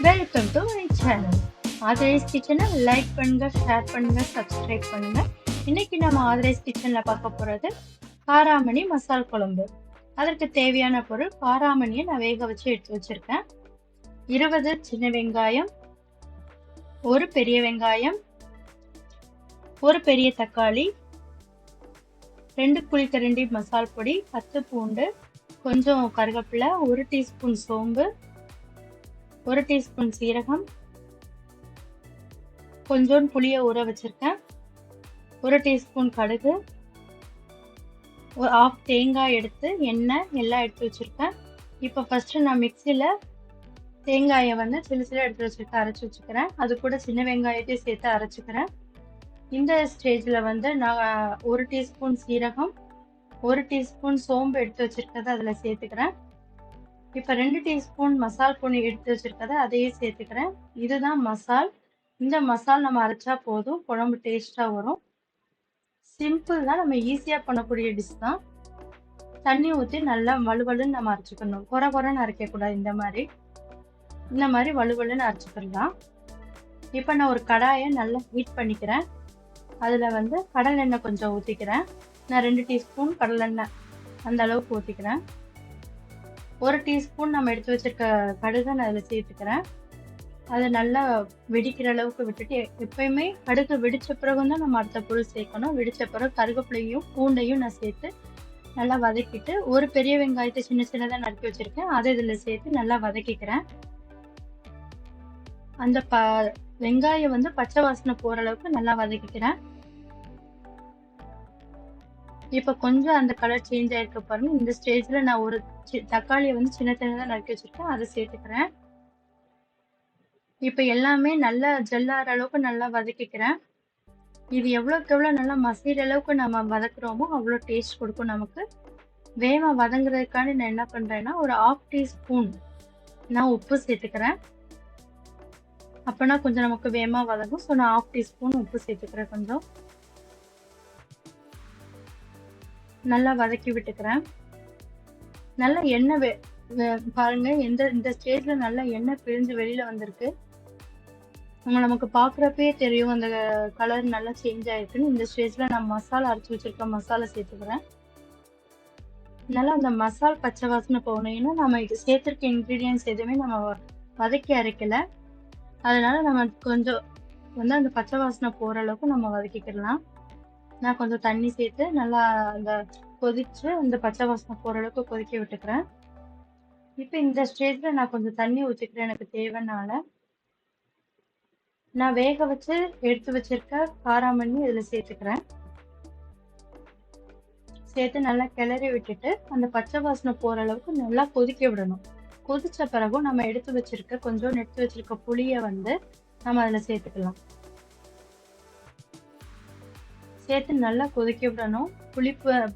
Welcome to my channel. ஆதரைஸ் கிச்சனை like பண்ணுங்க, ஷேர் பண்ணுங்க, சப்ஸ்கிரைப் பண்ணுங்க. இன்னைக்கு நம்ம ஆதரைஸ் கிச்சனில் பார்க்க போகிறது காராமணி மசால் குழம்பு. அதற்கு தேவையான பொருள் காராமணியை நான் வேக வச்சு எடுத்து வச்சிருக்கேன். 20 சின்ன வெங்காயம், ஒரு பெரிய வெங்காயம், ஒரு பெரிய தக்காளி, 2 குழிக்கரண்டி மசால் பொடி, 10 பூண்டு, கொஞ்சம் கருவேப்பிலை, 1 டீஸ்பூன் சோம்பு, 1 டீஸ்பூன் சீரகம், கொஞ்சோண்டு புளியை ஊற வச்சிருக்கேன், 1 டீஸ்பூன் கடுகு, ஒரு ஆஃப் தேங்காய் எடுத்து எண்ணெய் எல்லாம் எடுத்து வச்சிருக்கேன். இப்போ ஃபர்ஸ்ட் நான் மிக்சியில் தேங்காயை சின்ன சின்ன எடுத்து வச்சுருக்கேன், அரைச்சி வச்சுக்கிறேன். அது கூட சின்ன வெங்காயத்தையும் சேர்த்து அரைச்சிக்கிறேன். இந்த ஸ்டேஜில் நான் 1 டீஸ்பூன் சீரகம், 1 டீஸ்பூன் சோம்பு எடுத்து வச்சிருக்கதை அதில் சேர்த்துக்கிறேன். இப்போ 2 டீஸ்பூன் மசால் பொடி எடுத்து வச்சிருக்கதை அதையே சேர்த்துக்கிறேன். இதுதான் மசால். இந்த மசால் நம்ம அரைச்சா போதும், குழம்பு டேஸ்டாக வரும். சிம்பிள் தான், நம்ம ஈஸியாக பண்ணக்கூடிய டிஷ் தான். தண்ணி ஊற்றி நல்லா வலுவலுன்னு நம்ம அரைச்சிக்கணும். குறைன்னு அரைக்கக்கூடாது. இந்த மாதிரி வலுவலுன்னு அரைச்சிக்கலாம். இப்போ நான் ஒரு கடாயை நல்லா ஹீட் பண்ணிக்கிறேன். அதில் கடலெண்ணெய் கொஞ்சம் ஊற்றிக்கிறேன். நான் 2 டீஸ்பூன் கடலெண்ணெய் அந்த அளவுக்கு ஊற்றிக்கிறேன். 1 டீஸ்பூன் நம்ம எடுத்து வச்சிருக்க கடுகை நான் அதில் சேர்த்துக்கிறேன். அதை நல்லா வெடிக்கிற அளவுக்கு விட்டுட்டு, எப்பயுமே கடுகு வெடிச்ச பிறகு தான் நம்ம அடுத்த பொருள் சேர்க்கணும். வெடிச்ச பிறகு கருவேப்பிலையும் பூண்டையும் நான் சேர்த்து நல்லா வதக்கிட்டு, ஒரு பெரிய வெங்காயத்தை சின்ன சின்னதாக நறுக்கி வச்சிருக்கேன், அதை இதில் சேர்த்து நல்லா வதக்கிக்கிறேன். அந்த வெங்காயம் பச்சை வாசனை போகிற அளவுக்கு நல்லா வதக்கிக்கிறேன். இப்போ கொஞ்சம் அந்த கலர் சேஞ்ச் ஆயிருக்க பாருங்க. இந்த ஸ்டேஜில் நான் ஒரு தக்காளியை சின்ன சின்னதாக நறுக்கி வச்சிருக்கேன், அதை சேர்த்துக்கிறேன். இப்போ எல்லாமே நல்லா ஜெல்லாற அளவுக்கு நல்லா வதக்கிக்கிறேன். இது எவ்வளோக்கு எவ்வளோ நல்லா மசிற அளவுக்கு நம்ம வதக்குறோமோ அவ்வளோ டேஸ்ட் கொடுக்கும் நமக்கு. வேகமாக வதங்குறதுக்காண்டி நான் என்ன பண்ணுறேன்னா, ஒரு 1/2 டீஸ்பூன் நான் உப்பு சேர்த்துக்கிறேன். அப்போனா கொஞ்சம் நமக்கு வேகமாக வதங்கும். ஸோ நான் 1/2 டீஸ்பூன் உப்பு சேர்த்துக்கிறேன். கொஞ்சம் நல்லா வதக்கி விட்டுக்கிறேன். நல்லா எண்ணெய் பாருங்க, இந்த ஸ்டேஜில் நல்லா எண்ணெய் பிரிஞ்சு வெளியில் வந்திருக்கு. நமக்கு பார்க்குறப்பே தெரியும் அந்த கலர் நல்லா சேஞ்ச் ஆயிருக்குன்னு. இந்த ஸ்டேஜில் நான் மசாலா அரைச்சி வச்சிருக்க மசாலா சேர்த்துக்கிறேன். நல்லா அந்த மசால் பச்சை வாசனை போகணும். ஏன்னா நம்ம இது சேர்த்துருக்க இன்க்ரீடியன்ஸ் எதுவுமே நம்ம வதக்கி அரைக்கலை. அதனால நம்ம கொஞ்சம் அந்த பச்சை வாசனை போகிற அளவுக்கு நம்ம வதக்கிக்கலாம். நான் கொஞ்சம் தண்ணி சேர்த்து நல்லா அந்த கொதிச்சு அந்த பச்சை வாசனை போகிற அளவுக்கு கொதிக்க விட்டுக்கிறேன். இப்போ இந்த ஸ்டேஜில் நான் கொஞ்சம் தண்ணி ஊற்றிக்கிறேன், எனக்கு தேவைனால. நான் வேக வச்சு எடுத்து வச்சிருக்க காராமணி இதில் சேர்த்துக்கிறேன். சேர்த்து நல்லா கிளறி விட்டுட்டு அந்த பச்சை வாசனை போகிற அளவுக்கு நல்லா கொதிக்க விடணும். கொதிச்ச பிறகும் நம்ம எடுத்து வச்சிருக்க புளியை நம்ம அதில் சேர்த்துக்கலாம். சேர்த்து நல்லா கொதிக்க விடணும்.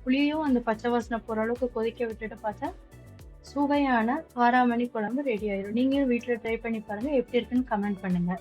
புளியும் அந்த பச்சை வாசனை போகிற அளவுக்கு கொதிக்க விட்டுட்டு பார்த்தா சுவையான காராமணி குழம்பு ரெடி ஆயிடும். நீங்களும் வீட்டில் ட்ரை பண்ணி பாருங்கள், எப்படி இருக்குன்னு கமெண்ட் பண்ணுங்கள்.